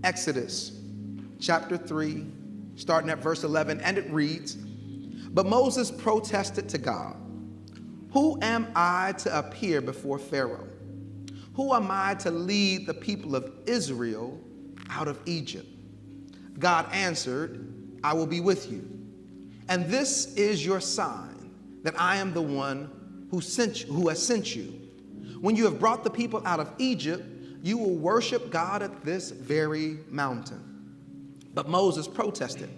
Exodus chapter 3, starting at verse 11, and it reads, "But Moses protested to God, 'Who am I to appear before Pharaoh? Who am I to lead the people of Israel out of Egypt?' God answered, 'I will be with you. And this is your sign that I am the one who has sent you. When you have brought the people out of Egypt, you will worship God at this very mountain.' But Moses protested,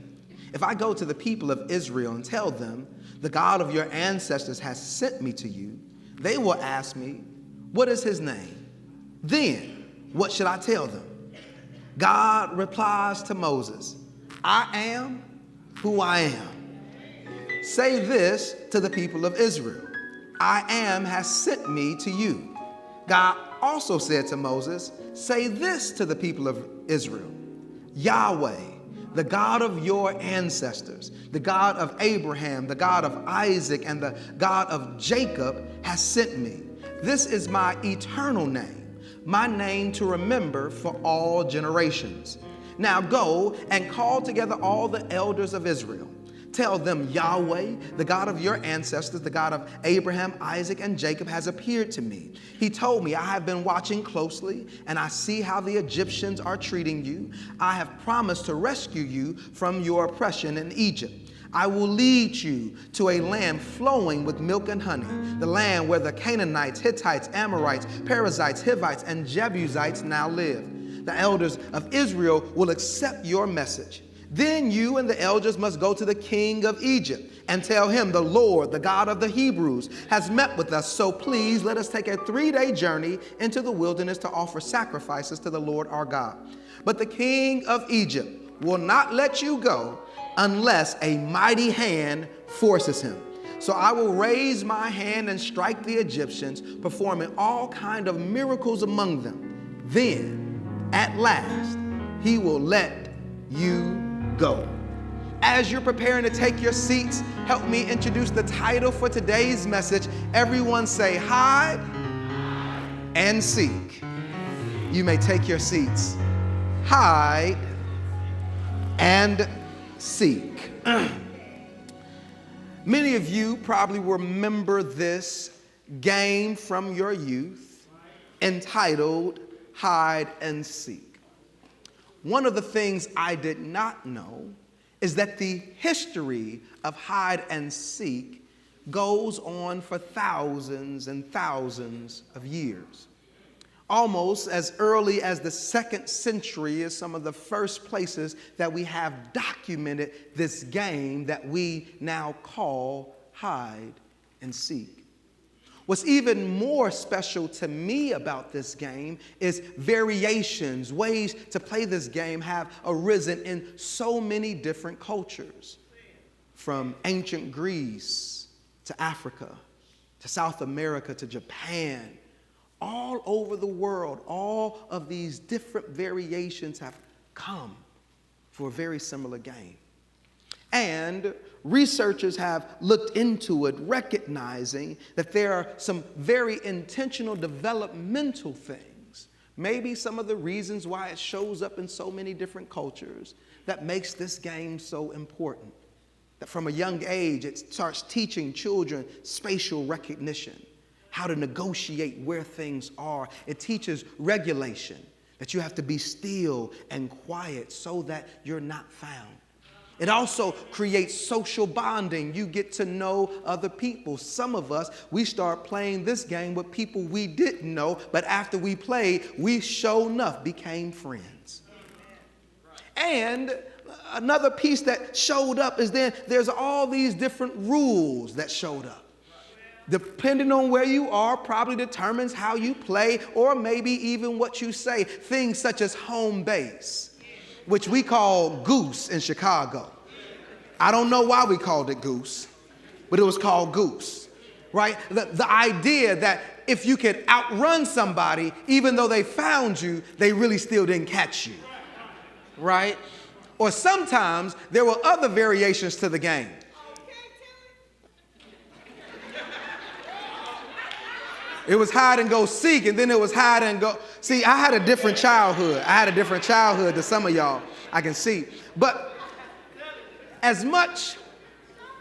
'If I go to the people of Israel and tell them, the God of your ancestors has sent me to you, they will ask me, what is his name? Then what should I tell them?' God replies to Moses, 'I am who I am. Say this to the people of Israel, I am has sent me to you.' God also said to Moses, 'Say this to the people of Israel, Yahweh, the God of your ancestors, the God of Abraham, the God of Isaac, and the God of Jacob has sent me. This is my eternal name, my name to remember for all generations. Now go and call together all the elders of Israel. Tell them, Yahweh, the God of your ancestors, the God of Abraham, Isaac, and Jacob has appeared to me. He told me, I have been watching closely, and I see how the Egyptians are treating you. I have promised to rescue you from your oppression in Egypt. I will lead you to a land flowing with milk and honey, the land where the Canaanites, Hittites, Amorites, Perizzites, Hivites, and Jebusites now live. The elders of Israel will accept your message. Then you and the elders must go to the king of Egypt and tell him, the Lord, the God of the Hebrews, has met with us. So please let us take a 3-day journey into the wilderness to offer sacrifices to the Lord our God. But the king of Egypt will not let you go unless a mighty hand forces him. So I will raise my hand and strike the Egyptians, performing all kinds of miracles among them. Then, at last, he will let you go." As you're preparing to take your seats, help me introduce the title for today's message. Everyone say, hide and seek. You may take your seats. Hide and seek. Many of you probably remember this game from your youth entitled Hide and Seek. One of the things I did not know is that the history of hide and seek goes on for thousands and thousands of years. Almost as early as the 2nd century is some of the first places that we have documented this game that we now call hide and seek. What's even more special to me about this game is variations, ways to play this game have arisen in so many different cultures, from ancient Greece to Africa, to South America, to Japan. All over the world, all of these different variations have come for a very similar game. And researchers have looked into it, recognizing that there are some very intentional developmental things, maybe some of the reasons why it shows up in so many different cultures, that makes this game so important. That from a young age, it starts teaching children spatial recognition, how to negotiate where things are. It teaches regulation, that you have to be still and quiet so that you're not found. It also creates social bonding. You get to know other people. Some of us, we start playing this game with people we didn't know, but after we played, we sure enough became friends. And another piece that showed up is then there's all these different rules that showed up. Depending on where you are, probably determines how you play, or maybe even what you say. Things such as home base, which we call goose in Chicago. I don't know why we called it goose, but it was called goose, right? The idea that if you could outrun somebody, even though they found you, they really still didn't catch you, right? Or sometimes there were other variations to the game. It was hide and go seek, and then it was hide and go See, I had a different childhood. I had a different childhood than some of y'all, I can see. But as much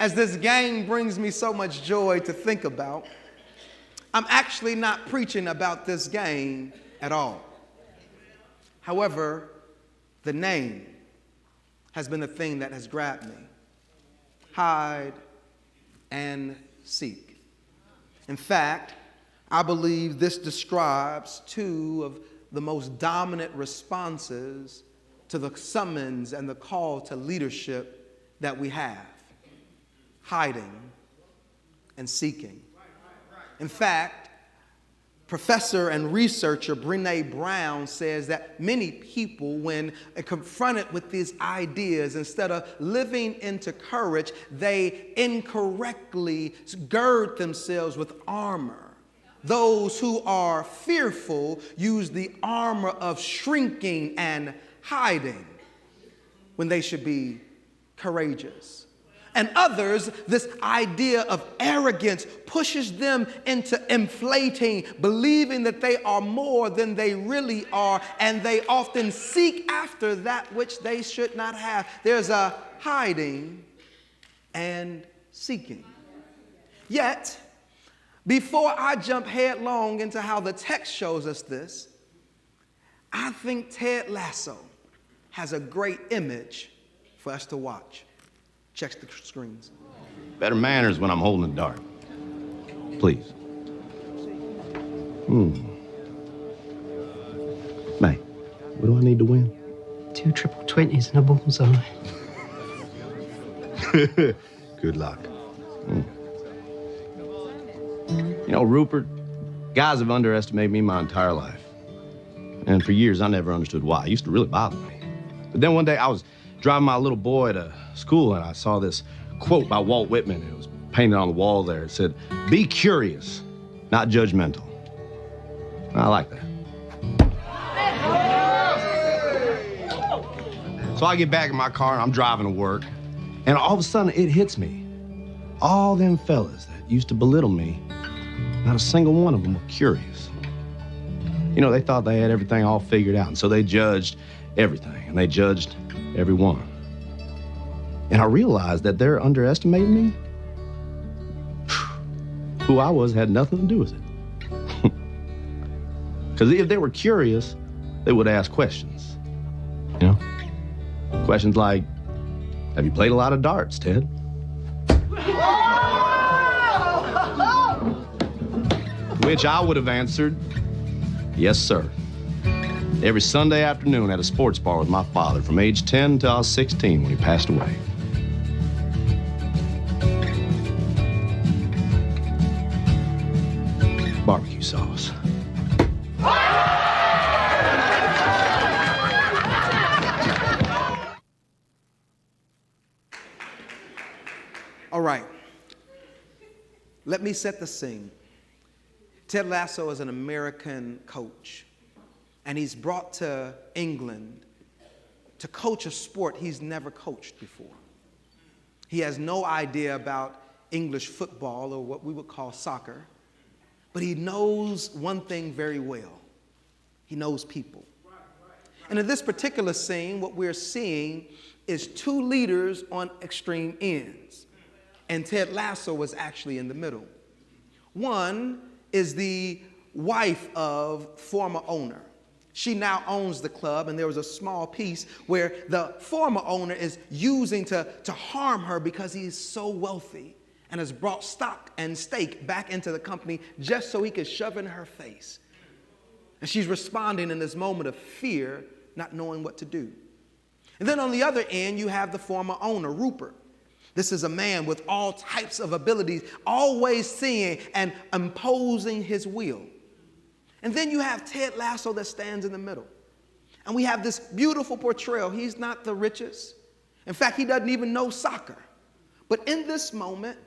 as this game brings me so much joy to think about, I'm actually not preaching about this game at all. However, the name has been the thing that has grabbed me. Hide and seek. In fact, I believe this describes two of the most dominant responses to the summons and the call to leadership that we have: hiding and seeking. In fact, professor and researcher Brené Brown says that many people, when confronted with these ideas, instead of living into courage, they incorrectly gird themselves with armor. Those who are fearful use the armor of shrinking and hiding when they should be courageous. And others, this idea of arrogance pushes them into inflating, believing that they are more than they really are, and they often seek after that which they should not have. There's a hiding and seeking. Yet, before I jump headlong into how the text shows us this, I think Ted Lasso has a great image for us to watch. Check the screens. Better manners when I'm holding a dart. Please. May, what do I need to win? 2 triple 20s and a bullseye. Good luck. You know, Rupert, guys have underestimated me my entire life. And for years, I never understood why. It used to really bother me. But then one day, I was driving my little boy to school, and I saw this quote by Walt Whitman. It was painted on the wall there. It said, "Be curious, not judgmental." I like that. So I get back in my car, and I'm driving to work, and all of a sudden, it hits me. All them fellas that used to belittle me, not a single one of them were curious. You know, they thought they had everything all figured out, and so they judged everything, and they judged everyone. And I realized that they're underestimating me. Who I was had nothing to do with it. Because if they were curious, they would ask questions. You know? Questions like, have you played a lot of darts, Ted? Which I would have answered, yes, sir. Every Sunday afternoon at a sports bar with my father from age 10 until I was 16 when he passed away. Barbecue sauce. All right. Let me set the scene. Ted Lasso is an American coach, and he's brought to England to coach a sport he's never coached before. He has no idea about English football, or what we would call soccer, but he knows one thing very well. He knows people. And in this particular scene, what we're seeing is two leaders on extreme ends, and Ted Lasso was actually in the middle. One is the wife of former owner. She now owns the club, and there was a small piece where the former owner is using to harm her because he is so wealthy and has brought stock and stake back into the company just so he could shove in her face. And she's responding in this moment of fear, not knowing what to do. And then on the other end, you have the former owner, Rupert. This is a man with all types of abilities, always seeing and imposing his will. And then you have Ted Lasso that stands in the middle. And we have this beautiful portrayal. He's not the richest. In fact, he doesn't even know soccer. But in this moment,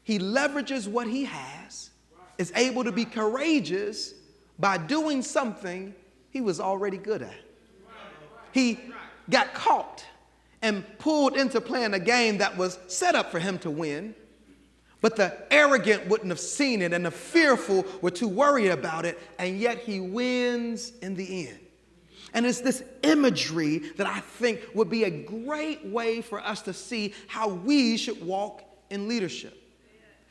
he leverages what he has, is able to be courageous by doing something he was already good at. He got caught and pulled into playing a game that was set up for him to win. But the arrogant wouldn't have seen it, and the fearful were too worried about it, and yet he wins in the end. And it's this imagery that I think would be a great way for us to see how we should walk in leadership.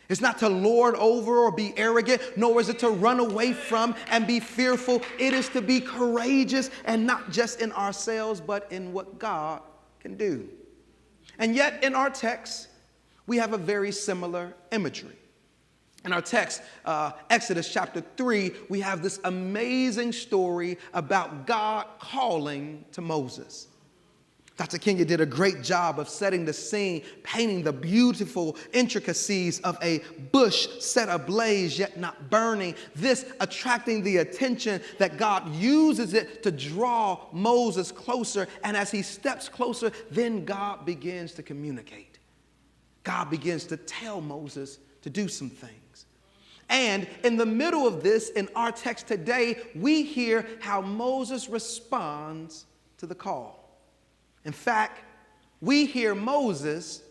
It's not to lord over or be arrogant, nor is it to run away from and be fearful. It is to be courageous, and not just in ourselves, but in what God can do. And yet in our text, we have a very similar imagery. In our text, Exodus chapter 3, we have this amazing story about God calling to Moses. Dr. Kenya did a great job of setting the scene, painting the beautiful intricacies of a bush set ablaze yet not burning, this attracting the attention that God uses it to draw Moses closer. And as he steps closer, then God begins to communicate. God begins to tell Moses to do some things. And in the middle of this, in our text today, we hear how Moses responds to the call. In fact, we hear Moses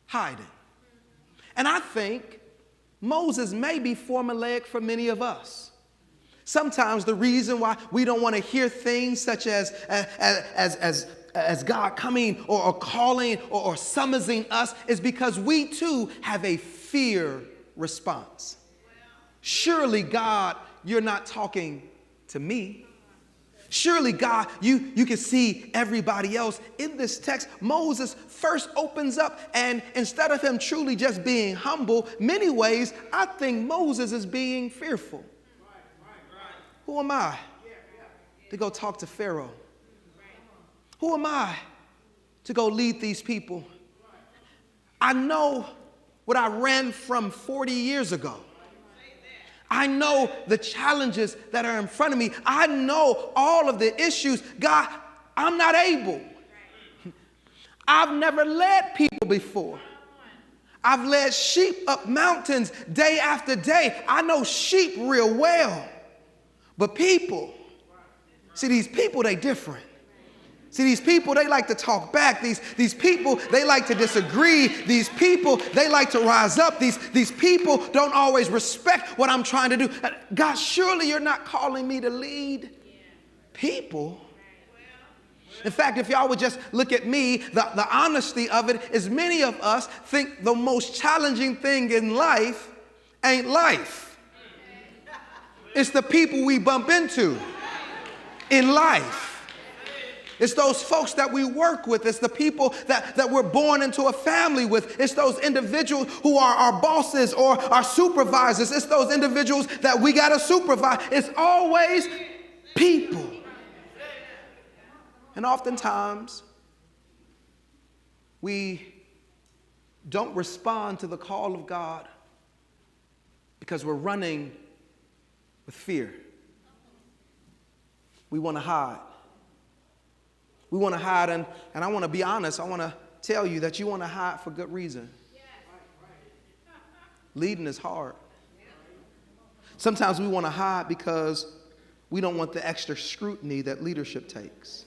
hiding. And I think Moses may be formulaic for many of us. Sometimes the reason why we don't want to hear things such as God coming or calling or summoning us is because we too have a fear response. Surely, God, you're not talking to me. Surely, God, you can see everybody else. In this text, Moses first opens up, and instead of him truly just being humble, many ways, I think Moses is being fearful. Who am I to go talk to Pharaoh? Who am I to go lead these people? I know what I ran from 40 years ago. I know the challenges that are in front of me. I know all of the issues. God, I'm not able. I've never led people before. I've led sheep up mountains day after day. I know sheep real well. But people, see, these people, they different. See, these people, they like to talk back. These people, they like to disagree. These people, they like to rise up. These people don't always respect what I'm trying to do. God, surely you're not calling me to lead people. In fact, if y'all would just look at me, the honesty of it is many of us think the most challenging thing in life ain't life. It's the people we bump into in life. It's those folks that we work with. It's the people that we're born into a family with. It's those individuals who are our bosses or our supervisors. It's those individuals that we got to supervise. It's always people. And oftentimes, we don't respond to the call of God because we're running with fear. We want to hide. We want to hide, and I want to be honest. I want to tell you that you want to hide for good reason. Leading is hard. Sometimes we want to hide because we don't want the extra scrutiny that leadership takes.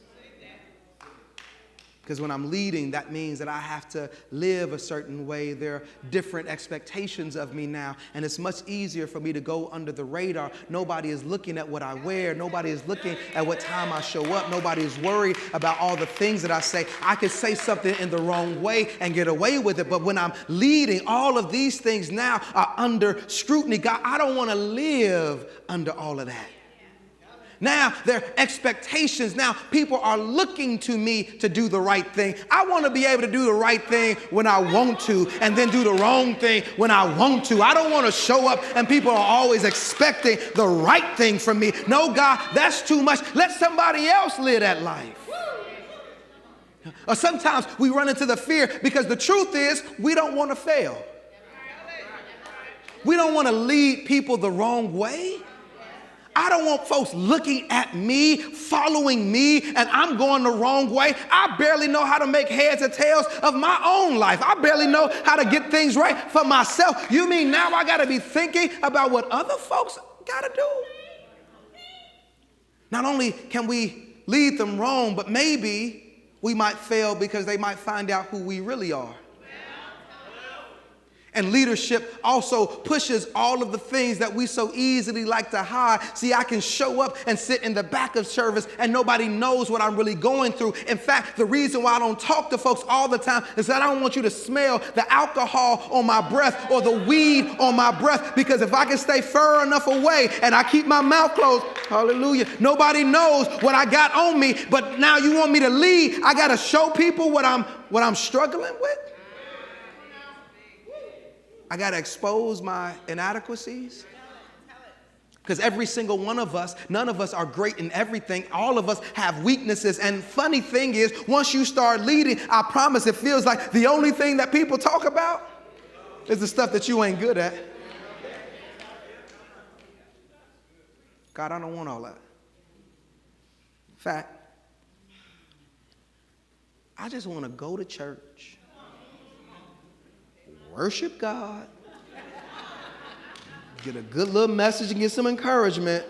Because when I'm leading, that means that I have to live a certain way. There are different expectations of me now. And it's much easier for me to go under the radar. Nobody is looking at what I wear. Nobody is looking at what time I show up. Nobody is worried about all the things that I say. I could say something in the wrong way and get away with it. But when I'm leading, all of these things now are under scrutiny. God, I don't want to live under all of that. Now there are expectations. Now people are looking to me to do the right thing. I want to be able to do the right thing when I want to and then do the wrong thing when I want to. I don't want to show up and people are always expecting the right thing from me. No, God, that's too much. Let somebody else live that life. Or sometimes we run into the fear because the truth is we don't want to fail. We don't want to lead people the wrong way. I don't want folks looking at me, following me, and I'm going the wrong way. I barely know how to make heads or tails of my own life. I barely know how to get things right for myself. You mean now I got to be thinking about what other folks got to do? Not only can we lead them wrong, but maybe we might fail because they might find out who we really are. And leadership also pushes all of the things that we so easily like to hide. See, I can show up and sit in the back of service and nobody knows what I'm really going through. In fact, the reason why I don't talk to folks all the time is that I don't want you to smell the alcohol on my breath or the weed on my breath, because if I can stay far enough away and I keep my mouth closed, hallelujah, nobody knows what I got on me. But now you want me to lead, I got to show people what I'm struggling with. I got to expose my inadequacies. Because every single one of us, none of us are great in everything. All of us have weaknesses. And funny thing is, once you start leading, I promise it feels like the only thing that people talk about is the stuff that you ain't good at. God, I don't want all that. In fact, I just want to go to church, worship God, get a good little message and get some encouragement,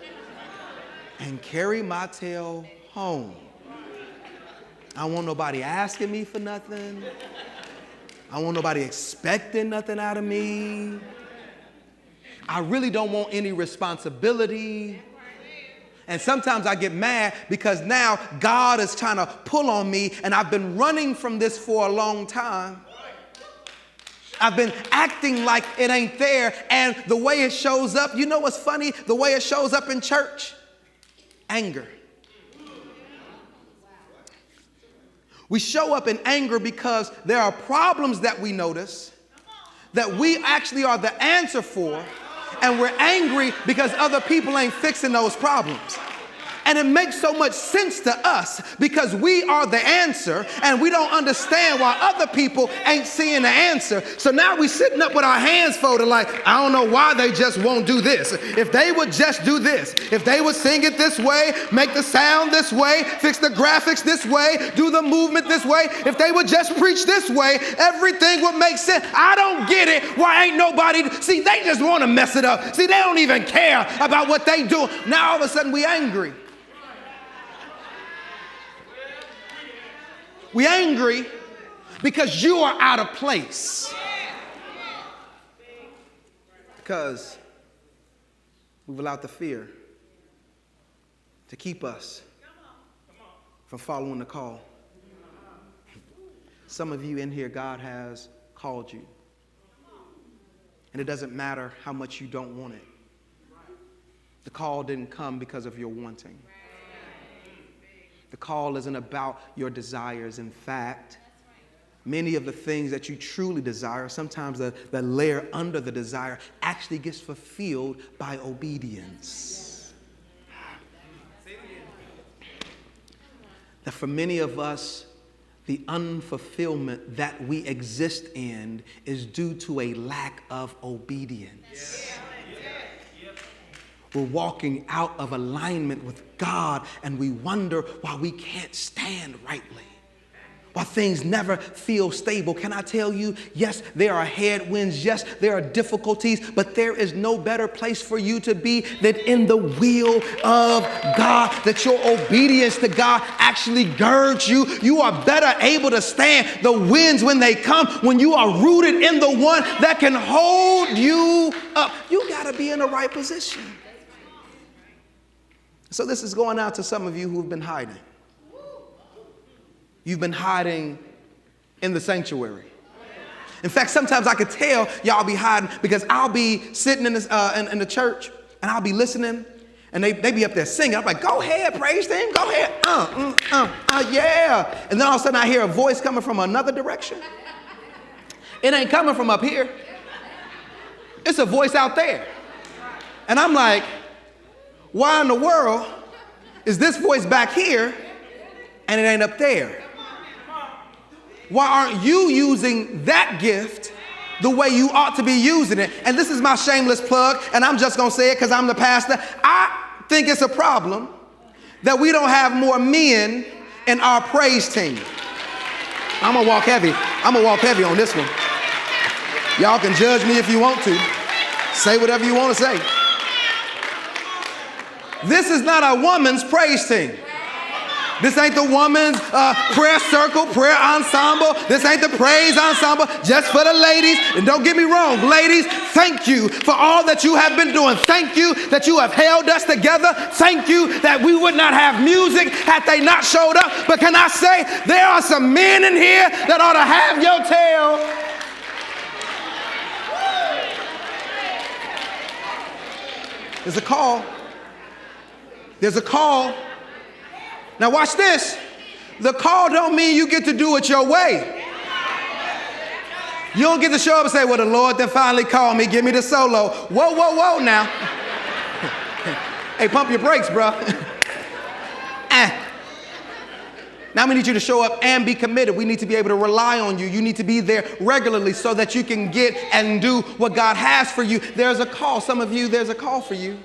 and carry my tail home. I don't want nobody asking me for nothing. I don't want nobody expecting nothing out of me. I really don't want any responsibility. And sometimes I get mad because now God is trying to pull on me, and I've been running from this for a long time. I've been acting like it ain't there, and the way it shows up, you know what's funny? The way it shows up in church, anger. We show up in anger because there are problems that we notice that we actually are the answer for, and we're angry because other people ain't fixing those problems. And it makes so much sense to us because we are the answer, and we don't understand why other people ain't seeing the answer. So now we sitting up with our hands folded like, I don't know why they just won't do this. If they would just do this, if they would sing it this way, make the sound this way, fix the graphics this way, do the movement this way, if they would just preach this way, everything would make sense. I don't get it. Why ain't nobody? See, they just want to mess it up. See, they don't even care about what they do. Now all of a sudden we angry. We angry because you are out of place. Because we've allowed the fear to keep us from following the call. Some of you in here, God has called you. And it doesn't matter how much you don't want it. The call didn't come because of your wanting. The call isn't about your desires. In fact, many of the things that you truly desire, sometimes the layer under the desire actually gets fulfilled by obedience. That for many of us, the unfulfillment that we exist in is due to a lack of obedience. We're walking out of alignment with God, and we wonder why we can't stand rightly, why things never feel stable. Can I tell you, yes, there are headwinds, yes, there are difficulties, but there is no better place for you to be than in the will of God, that your obedience to God actually girds you. You are better able to stand the winds when they come when you are rooted in the one that can hold you up. You got to be in the right position. So this is going out to some of you who've been hiding. You've been hiding in the sanctuary. In fact, sometimes I could tell y'all be hiding because I'll be sitting in the church and I'll be listening, and they be up there singing. I'm like, go ahead, praise team, go ahead. Yeah. And then all of a sudden I hear a voice coming from another direction. It ain't coming from up here. It's a voice out there. And I'm like, why in the world is this voice back here and it ain't up there? Why aren't you using that gift the way you ought to be using it? And this is my shameless plug, and I'm just going to say it because I'm the pastor. I think it's a problem that we don't have more men in our praise team. I'm going to walk heavy. I'm going to walk heavy on this one. Y'all can judge me if you want to. Say whatever you want to say. This is not a woman's praise team. This ain't the woman's prayer circle, prayer ensemble. This ain't the praise ensemble, just for the ladies. And don't get me wrong, ladies, thank you for all that you have been doing. Thank you that you have held us together. Thank you that we would not have music had they not showed up. But can I say, there are some men in here that ought to have your tail. There's a call. There's a call. Now watch this. The call don't mean you get to do it your way. You don't get to show up and say, well, the Lord then finally called me. Give me the solo. Whoa, whoa, whoa now. Hey, pump your brakes, bro. Now we need you to show up and be committed. We need to be able to rely on you. You need to be there regularly so that you can get and do what God has for you. There's a call. Some of you, there's a call for you.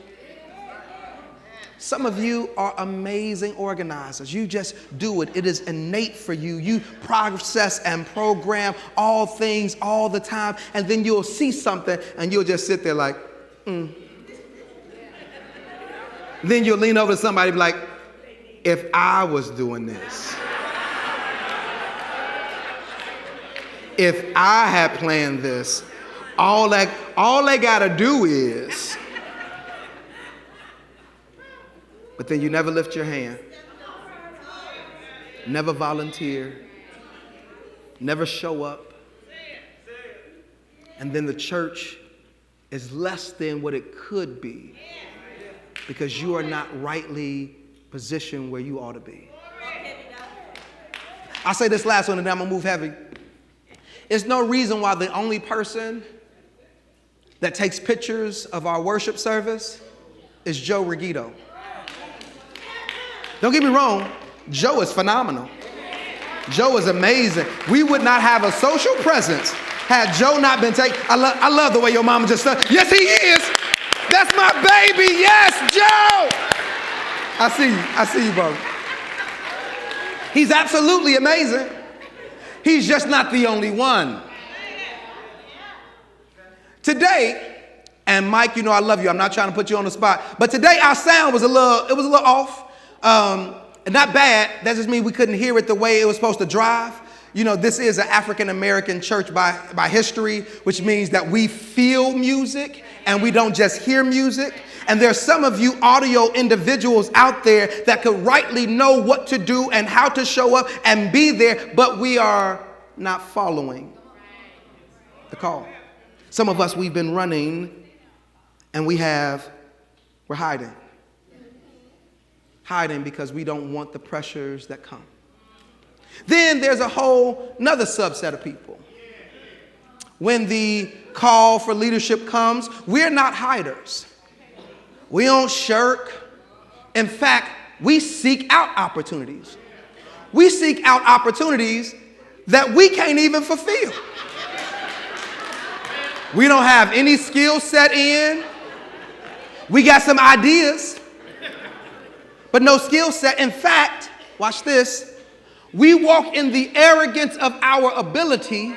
Some of you are amazing organizers. You just do it. It is innate for you. You process and program all things all the time. And then you'll see something and you'll just sit there like, Then you'll lean over to somebody and be like, if I was doing this, if I had planned this, all they gotta do is. But then you never lift your hand, never volunteer, never show up. And then the church is less than what it could be because you are not rightly positioned where you ought to be. I'll say this last one and then I'm gonna move heavy. There's no reason why the only person that takes pictures of our worship service is Joe Rigito. Don't get me wrong, Joe is phenomenal. Joe is amazing. We would not have a social presence had Joe not been taken. I love the way your mama just said, yes, he is. That's my baby. Yes, Joe. I see you, brother. He's absolutely amazing. He's just not the only one. Today, and Mike, you know I love you. I'm not trying to put you on the spot, but today our sound was a little off. And not bad. That just means we couldn't hear it the way it was supposed to drive. You know, this is an African-American church by history, which means that we feel music and we don't just hear music. And there's some of you audio individuals out there that could rightly know what to do and how to show up and be there, but we are not following the call. Some of us, we've been running and we're hiding. Hiding because we don't want the pressures that come. Then there's a whole nother subset of people. When the call for leadership comes, we're not hiders. We don't shirk. In fact, we seek out opportunities. We seek out opportunities that we can't even fulfill. We don't have any skill set in. We got some ideas, but no skill set. In fact, watch this. We walk in the arrogance of our ability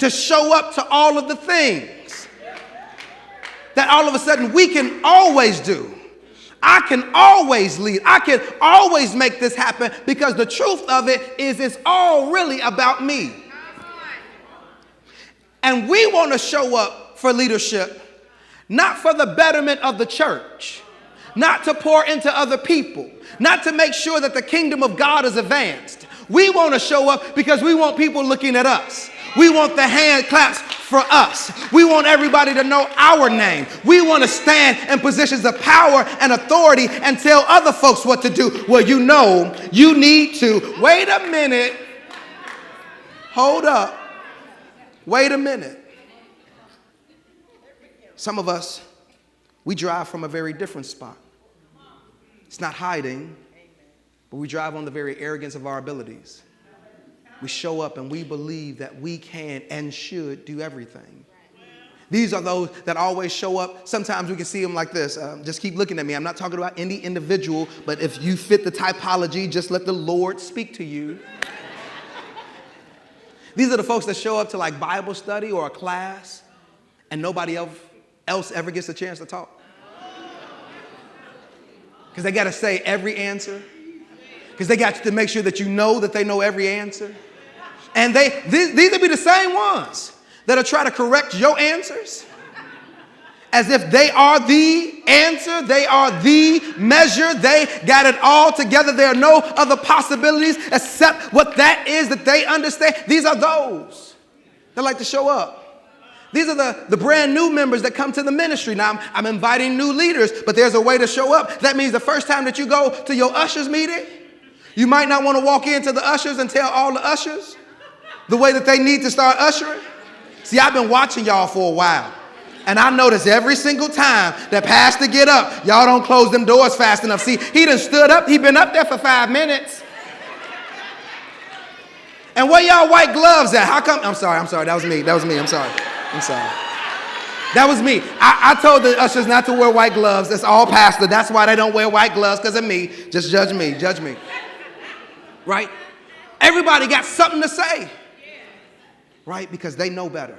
to show up to all of the things that all of a sudden we can always do. I can always lead. I can always make this happen, because the truth of it is it's all really about me. And we want to show up for leadership, not for the betterment of the church, not to pour into other people, not to make sure that the kingdom of God is advanced. We want to show up because we want people looking at us. We want the hand claps for us. We want everybody to know our name. We want to stand in positions of power and authority and tell other folks what to do. Well, you know, you need to. Wait a minute. Hold up. Wait a minute. Some of us, we drive from a very different spot. It's not hiding, but we drive on the very arrogance of our abilities. We show up and we believe that we can and should do everything. These are those that always show up. Sometimes we can see them like this. Just keep looking at me. I'm not talking about any individual, but if you fit the typology, just let the Lord speak to you. These are the folks that show up to like Bible study or a class and nobody else ever gets a chance to talk. Because they got to say every answer. Because they got to make sure that you know that they know every answer. And these will be the same ones that'll try to correct your answers as if they are the answer, they are the measure, they got it all together. There are no other possibilities except what that is that they understand. These are those that like to show up. These are the brand new members that come to the ministry. Now, I'm inviting new leaders, but there's a way to show up. That means the first time that you go to your ushers meeting, you might not want to walk into the ushers and tell all the ushers the way that they need to start ushering. See, I've been watching y'all for a while, and I notice every single time that pastor get up, y'all don't close them doors fast enough. See, he done stood up. He been up there for 5 minutes. And where y'all white gloves at? How come? I'm sorry. That was me. I'm sorry. That was me. I told the ushers not to wear white gloves. That's all pastor. That's why they don't wear white gloves, because of me. Just judge me. Right? Everybody got something to say. Right? Because they know better.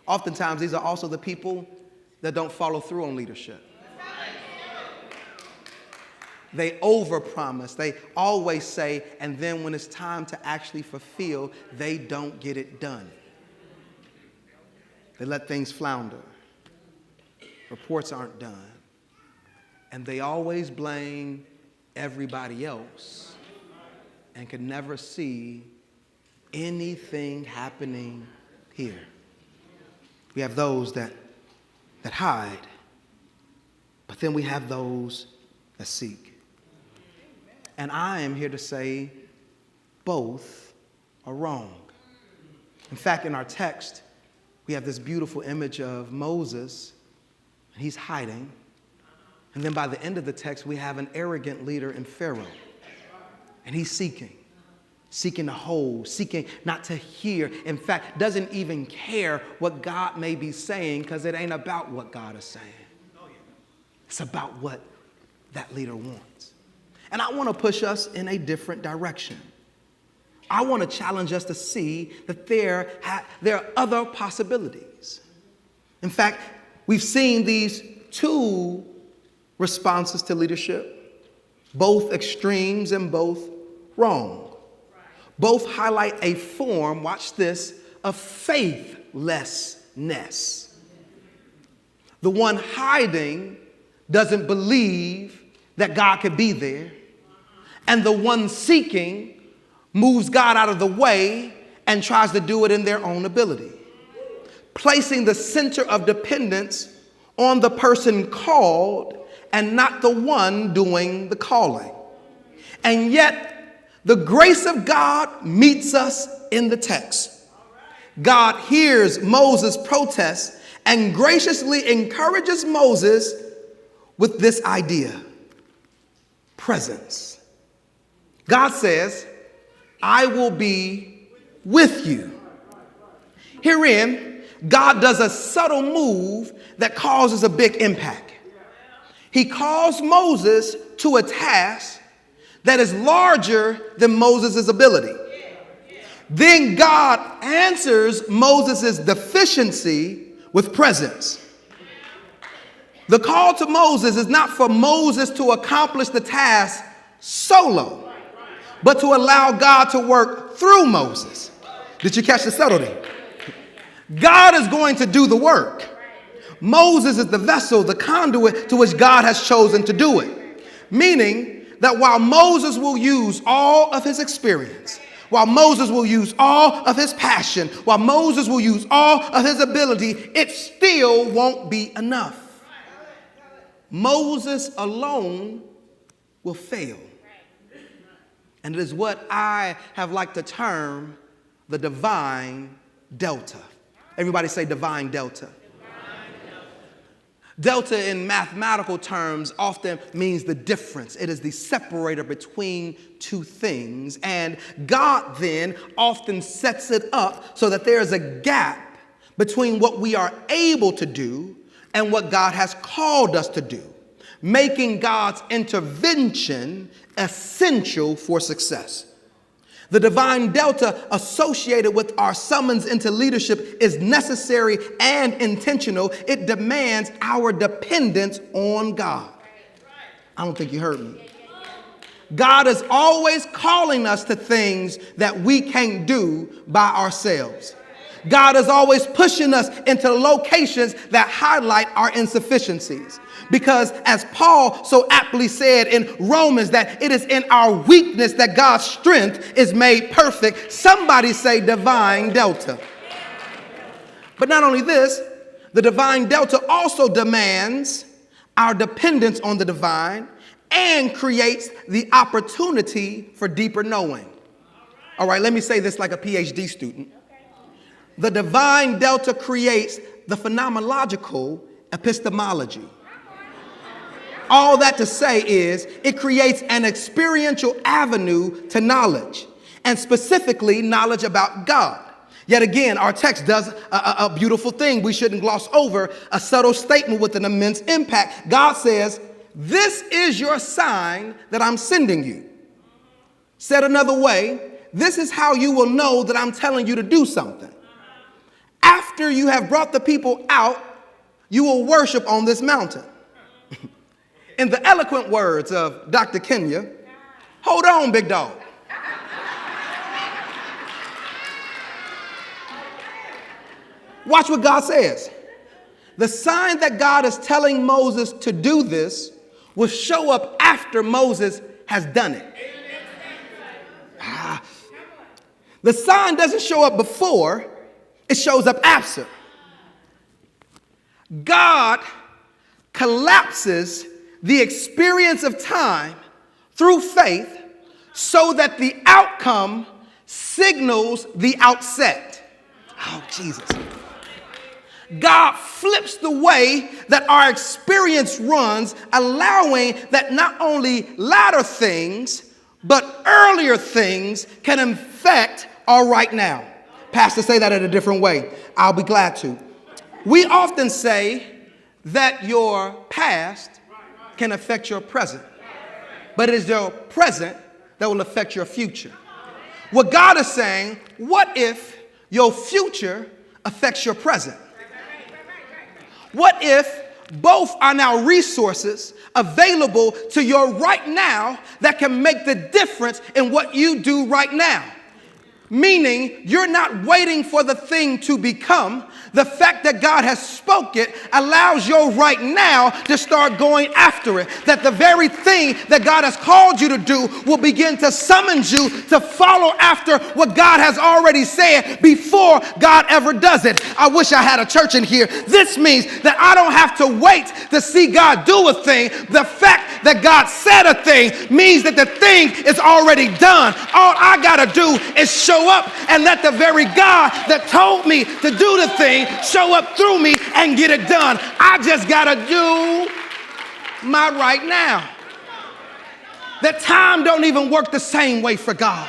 Oftentimes, these are also the people that don't follow through on leadership. They overpromise. They always say, and then when it's time to actually fulfill, they don't get it done. They let things flounder. Reports aren't done. And they always blame everybody else and can never see anything happening here. We have those that hide, but then we have those that seek. And I am here to say both are wrong. In fact, in our text, we have this beautiful image of Moses, and he's hiding. And then by the end of the text, we have an arrogant leader in Pharaoh, and he's seeking to hold, seeking not to hear. In fact, doesn't even care what God may be saying, because it ain't about what God is saying. It's about what that leader wants. And I want to push us in a different direction. I want to challenge us to see that there are other possibilities. In fact, we've seen these two responses to leadership, both extremes and both wrong. Both highlight a form, watch this, of faithlessness. The one hiding doesn't believe that God could be there, and the one seeking moves God out of the way and tries to do it in their own ability, placing the center of dependence on the person called and not the one doing the calling. And yet, the grace of God meets us in the text. God hears Moses' protest and graciously encourages Moses with this idea: presence. God says, I will be with you. Herein, God does a subtle move that causes a big impact. He calls Moses to a task that is larger than Moses' ability. Then God answers Moses' deficiency with presence. The call to Moses is not for Moses to accomplish the task solo, but to allow God to work through Moses. Did you catch the subtlety? God is going to do the work. Moses is the vessel, the conduit to which God has chosen to do it. Meaning that while Moses will use all of his experience, while Moses will use all of his passion, while Moses will use all of his ability, it still won't be enough. Moses alone will fail. And it is what I have liked to term the divine delta. Everybody say divine delta. Delta in mathematical terms often means the difference. It is the separator between two things. And God then often sets it up so that there is a gap between what we are able to do and what God has called us to do, making God's intervention essential for success. The divine delta associated with our summons into leadership is necessary and intentional. It demands our dependence on God. I don't think you heard me. God is always calling us to things that we can't do by ourselves. God is always pushing us into locations that highlight our insufficiencies. Because as Paul so aptly said in Romans, that it is in our weakness that God's strength is made perfect. Somebody say divine delta. But not only this, the divine delta also demands our dependence on the divine and creates the opportunity for deeper knowing. All right, let me say this like a PhD student. The divine delta creates the phenomenological epistemology. All that to say is it creates an experiential avenue to knowledge, and specifically knowledge about God. Yet again, our text does a beautiful thing we shouldn't gloss over, a subtle statement with an immense impact. God says, this is your sign that I'm sending you. Said another way, this is how you will know that I'm telling you to do something. After you have brought the people out, you will worship on this mountain. In the eloquent words of Dr. Kenya, hold on, big dog. Watch what God says. The sign that God is telling Moses to do this will show up after Moses has done it. The sign doesn't show up before, it shows up after. God collapses the experience of time through faith so that the outcome signals the outset. Oh, Jesus. God flips the way that our experience runs, allowing that not only latter things, but earlier things can affect our right now. Pastor, say that in a different way. I'll be glad to. We often say that your past can affect your present, but it is your present that will affect your future. What God is saying, what if your future affects your present? What if both are now resources available to your right now that can make the difference in what you do right now? Meaning you're not waiting for the thing to become. The fact that God has spoke it allows your right now to start going after it. That the very thing that God has called you to do will begin to summons you to follow after what God has already said before God ever does it. I wish I had a church in here. This means that I don't have to wait to see God do a thing. The fact that God said a thing means that the thing is already done. All I got to do is show up and let the very God that told me to do the thing show up through me and get it done. I just gotta do my right now. That time don't even work the same way for God.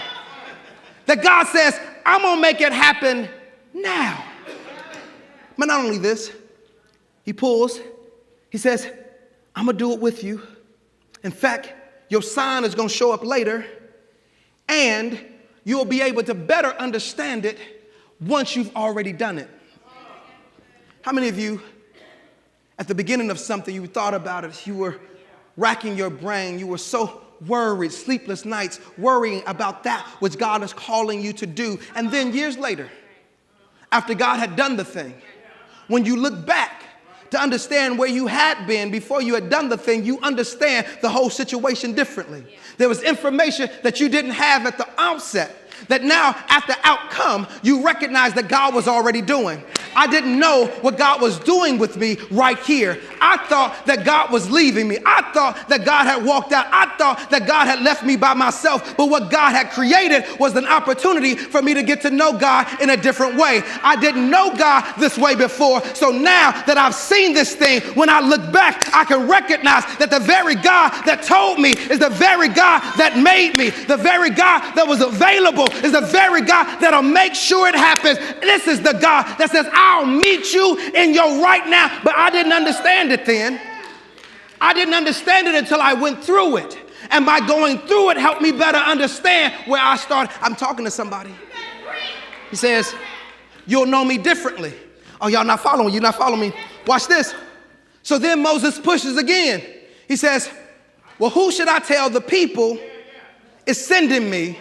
That God says, I'm gonna make it happen now. But not only this, he pulls, he says, I'm gonna do it with you. In fact, your sign is gonna show up later, and you'll be able to better understand it once you've already done it. How many of you, at the beginning of something, you thought about it, you were racking your brain, you were so worried, sleepless nights, worrying about that which God is calling you to do. And then years later, after God had done the thing, when you look back to understand where you had been before you had done the thing, you understand the whole situation differently. There was information that you didn't have at the outset, that now at the outcome, you recognize that God was already doing. I didn't know what God was doing with me right here. I thought that God was leaving me. I thought that God had walked out. I thought that God had left me by myself. But what God had created was an opportunity for me to get to know God in a different way. I didn't know God this way before. So now that I've seen this thing, when I look back, I can recognize that the very God that told me is the very God that made me. The very God that was available is the very God that'll make sure it happens. This is the God that says, I'll meet you in your right now. But I didn't understand it then. I didn't understand it until I went through it. And by going through it helped me better understand where I started. I'm talking to somebody. He says, you'll know me differently. Oh, y'all not following? You're not following me? Watch this. So then Moses pushes again. He says, well, who should I tell the people is sending me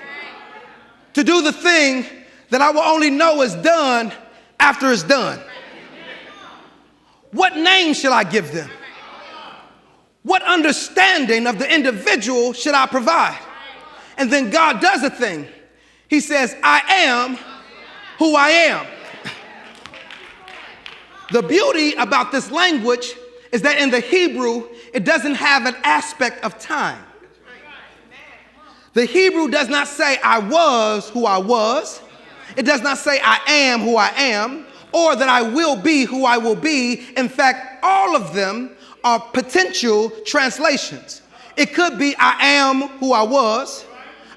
to do the thing that I will only know is done after it's done. What name shall I give them? What understanding of the individual should I provide? And then God does a thing. He says, I am who I am. The beauty about this language is that in the Hebrew, it doesn't have an aspect of time. The Hebrew does not say, I was who I was. It does not say, I am who I am, or that I will be who I will be. In fact, all of them are potential translations. It could be, I am who I was,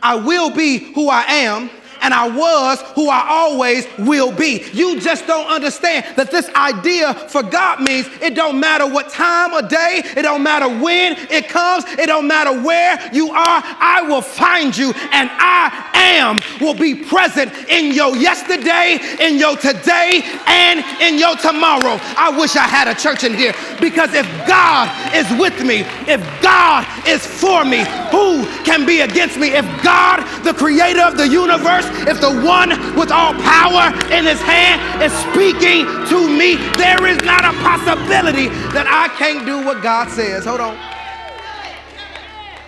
I will be who I am, and I was who I always will be. You just don't understand that this idea for God means it don't matter what time of day, it don't matter when it comes, it don't matter where you are, I will find you, and I am will be present in your yesterday, in your today, and in your tomorrow. I wish I had a church in here, because if God is with me, if God is for me, who can be against me? If God, the creator of the universe, if the one with all power in his hand is speaking to me, there is not a possibility that I can't do what God says. Hold on.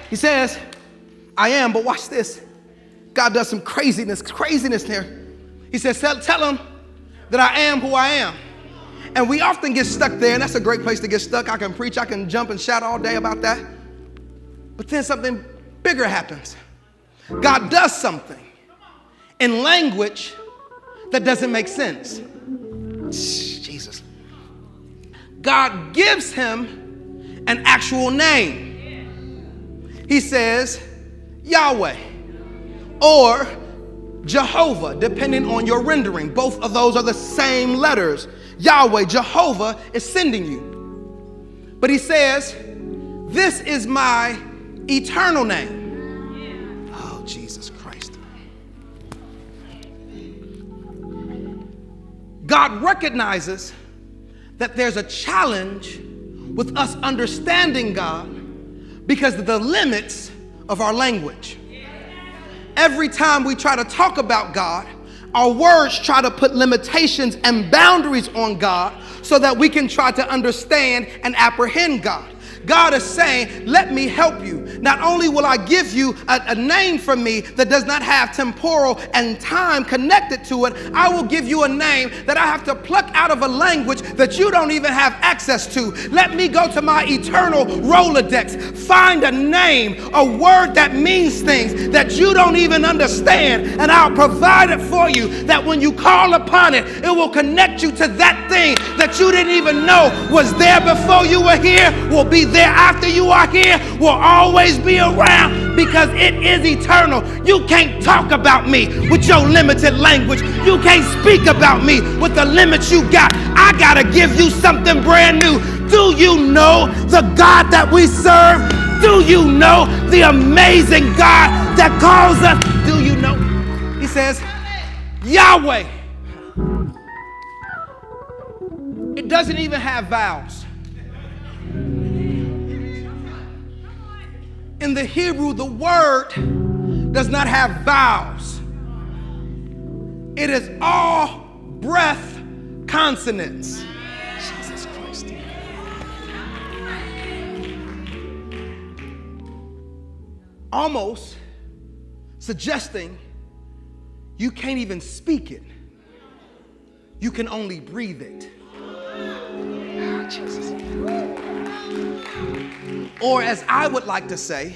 He says, I am, but watch this. God does some craziness there. He says, tell him that I am who I am. And we often get stuck there, and that's a great place to get stuck. I can preach, I can jump and shout all day about that. But then something bigger happens. God does something in language that doesn't make sense. Jesus. God gives him an actual name. He says Yahweh or Jehovah, depending on your rendering. Both of those are the same letters. Yahweh, Jehovah is sending you. But he says, this is my eternal name. Oh, Jesus Christ. God recognizes that there's a challenge with us understanding God because of the limits of our language. Every time we try to talk about God, our words try to put limitations and boundaries on God so that we can try to understand and apprehend God. God is saying, let me help you. Not only will I give you a name from me that does not have temporal and time connected to it, I will give you a name that I have to pluck out of a language that you don't even have access to. Let me go to my eternal Rolodex, find a name, a word that means things that you don't even understand, and I'll provide it for you, that when you call upon it, it will connect you to that thing that you didn't even know was there before you were here, will be there after you are here, will always be around, because it is eternal. You can't talk about me with your limited language. You can't speak about me with the limits you got. I gotta give you something brand new. Do you know the God that we serve? Do you know the amazing God that calls us? Do you know? He says, Yahweh. It doesn't even have vowels. In the Hebrew, the word does not have vowels. It is all breath consonants. Jesus Christ. Almost suggesting you can't even speak it. You can only breathe it. Jesus. Or as I would like to say,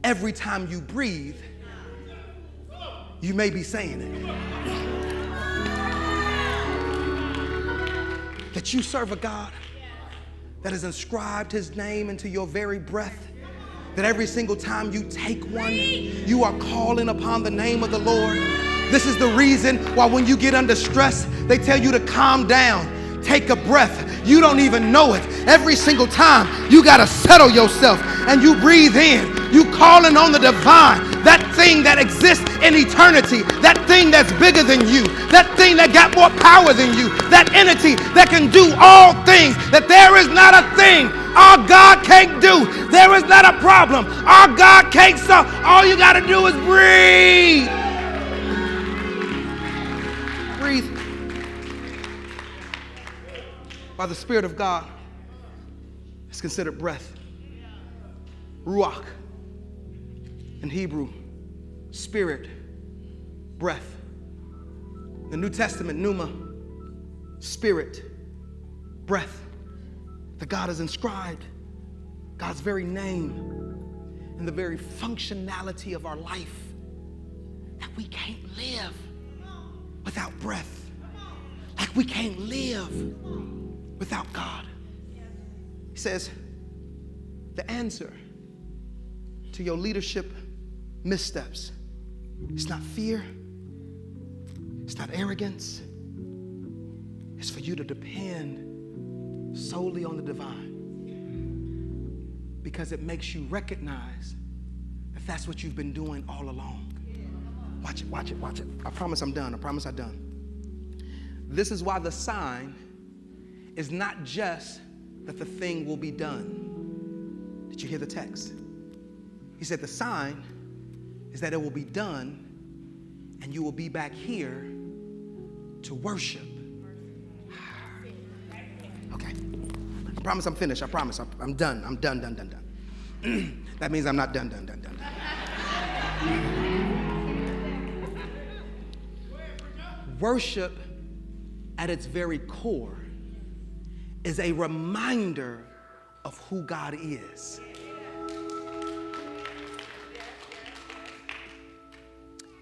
every time you breathe, you may be saying it. That you serve a God that has inscribed his name into your very breath. That every single time you take one, you are calling upon the name of the Lord. This is the reason why when you get under stress, they tell you to calm down. Take a breath. You don't even know it. Every single time you got to settle yourself and you breathe in. You calling on the divine, that thing that exists in eternity, that thing that's bigger than you, that thing that got more power than you, that entity that can do all things, that there is not a thing our God can't do. There is not a problem our God can't solve. All you got to do is breathe. Breathe. By the Spirit of God, it's considered breath. Ruach. In Hebrew, spirit, breath. The New Testament, pneuma, spirit, breath. That God has inscribed God's very name in the very functionality of our life. That we can't live without breath. Like we can't live without God. He says, the answer to your leadership missteps, it's not fear, it's not arrogance, it's for you to depend solely on the divine, because it makes you recognize that that's what you've been doing all along. Watch it, watch it, watch it. I promise I'm done. I promise I'm done. This is why the sign is not just that the thing will be done. Did you hear the text? He said the sign is that it will be done and you will be back here to worship. Okay. I promise I'm finished. I promise. I'm done. I'm done. That means I'm not done. Worship at its very core is a reminder of who God is.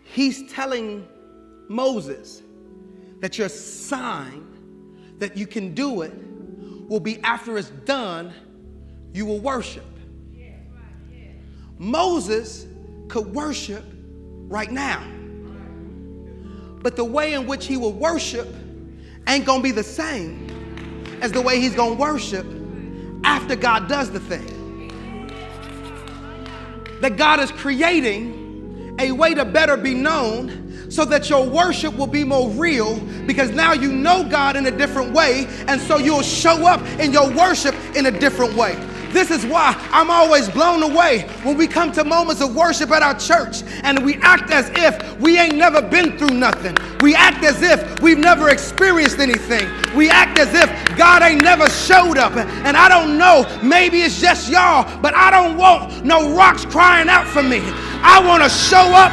He's telling Moses that your sign that you can do it will be after it's done, you will worship. Moses could worship right now. But the way in which he will worship ain't gonna be the same as the way he's gonna worship after God does the thing. That God is creating a way to better be known so that your worship will be more real, because now you know God in a different way, and so you'll show up in your worship in a different way. This is why I'm always blown away when we come to moments of worship at our church and we act as if we ain't never been through nothing. We act as if we've never experienced anything. We act as if God ain't never showed up. And I don't know, maybe it's just y'all, but I don't want no rocks crying out for me. I want to show up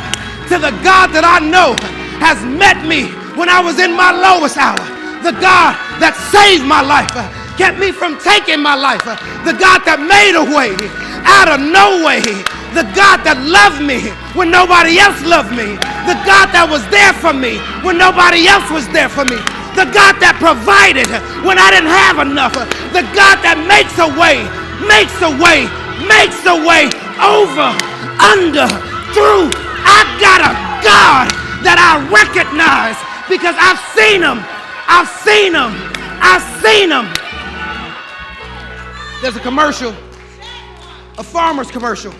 to the God that I know has met me when I was in my lowest hour. The God that saved my life, kept me from taking my life. The God that made a way out of no way. The God that loved me when nobody else loved me. The God that was there for me when nobody else was there for me. The God that provided when I didn't have enough. The God that makes a way over, under, through. I got a God that I recognize because I've seen him. There's a commercial, a farmer's commercial,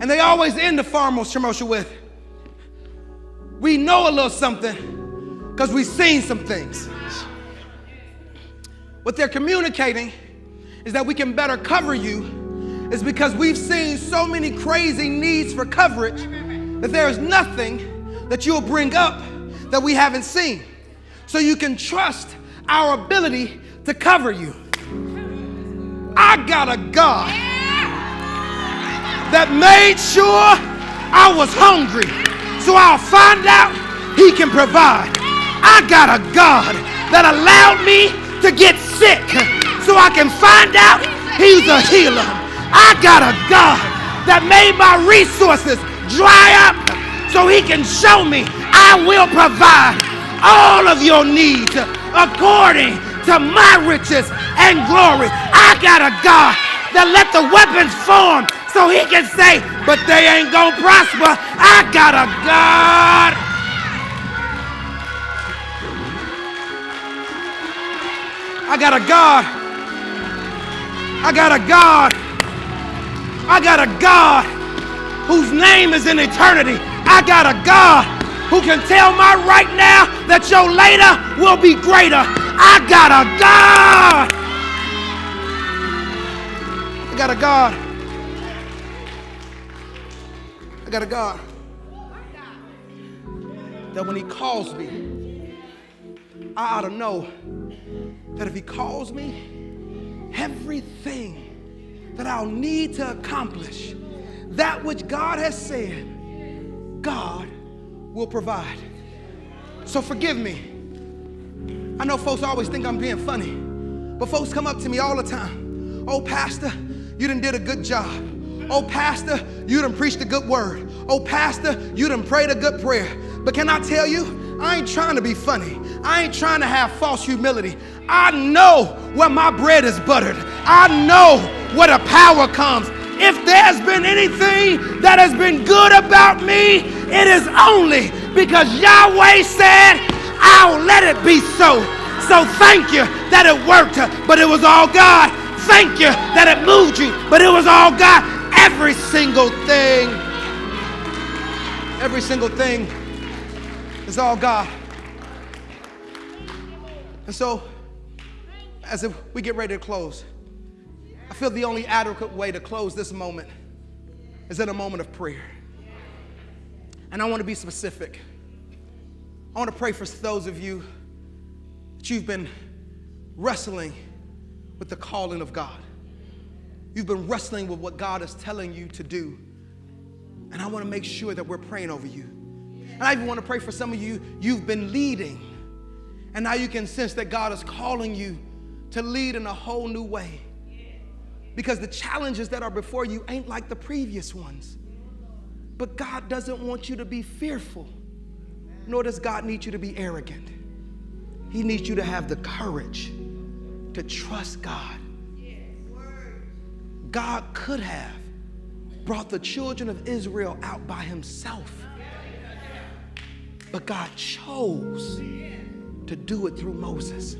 and they always end the farmer's commercial with, we know a little something because we've seen some things. What they're communicating is that we can better cover you is because we've seen so many crazy needs for coverage that there is nothing that you'll bring up that we haven't seen. So you can trust our ability to cover you. I got a God that made sure I was hungry, so I'll find out he can provide. I got a God that allowed me to get sick, so I can find out he's a healer. I got a God that made my resources dry up, so he can show me I will provide all of your needs according to my riches and glory. I got a God that let the weapons form so he can say, but they ain't gonna prosper. I got a God. I got a God. I got a God. I got a God whose name is in eternity. I got a God who can tell my right now that your later will be greater. I got a God. I got a God. I got a God that when he calls me, I ought to know that if he calls me, everything that I'll need to accomplish that which God has said, God will provide. So forgive me. I know folks always think I'm being funny, but folks come up to me all the time. Oh, Pastor, you done did a good job. Oh, Pastor, you done preached a good word. Oh, Pastor, you done prayed a good prayer. But can I tell you, I ain't trying to be funny. I ain't trying to have false humility. I know where my bread is buttered. I know where the power comes. If there's been anything that has been good about me, it is only because Yahweh said, I'll let it be so. So thank you that it worked, but it was all God. Thank you that it moved you, but it was all God. Every single thing is all God. And so, as if we get ready to close, I feel the only adequate way to close this moment is in a moment of prayer. And I want to be specific. I want to pray for those of you that you've been wrestling with the calling of God. You've been wrestling with what God is telling you to do. And I want to make sure that we're praying over you. And I even want to pray for some of you, you've been leading. And now you can sense that God is calling you to lead in a whole new way. Because the challenges that are before you ain't like the previous ones. But God doesn't want you to be fearful, nor does God need you to be arrogant. He needs you to have the courage to trust God. God could have brought the children of Israel out by himself, but God chose to do it through Moses.